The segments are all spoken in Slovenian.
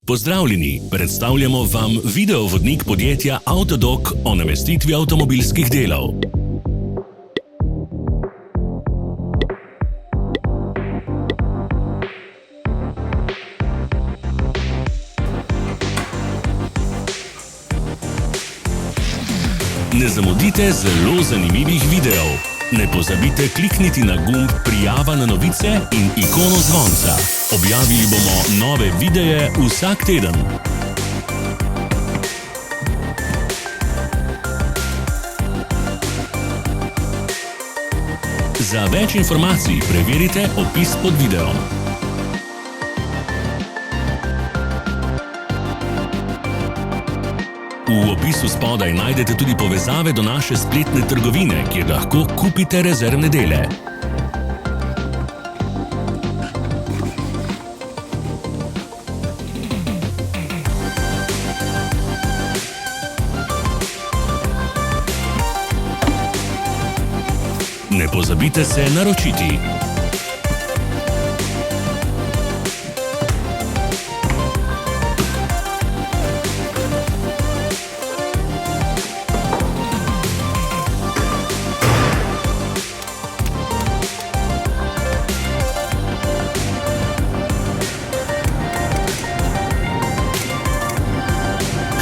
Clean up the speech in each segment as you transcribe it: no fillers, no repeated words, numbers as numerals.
Pozdravljeni, predstavljamo vam videovodnik podjetja Avtodok o namestitvi avtomobilskih delov. Ne zamudite zelo zanimivih videov. Ne pozabite klikniti na gumb Prijava na novice in ikono zvonca. Objavili bomo nove videe vsak teden. Za več informacij preverite opis pod videom. V opisu spodaj najdete tudi povezave do naše spletne trgovine, kjer lahko kupite rezervne dele. Ne pozabite se naročiti.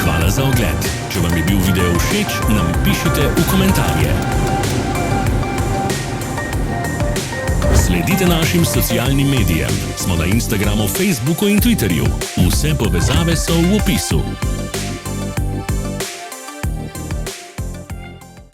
Hvala za ogled. Če vam je bil video všeč, nam pišite v komentarje. Sledite našim socialnim medijem. Smo na Instagramu, Facebooku in Twitterju. Vse povezave so v opisu.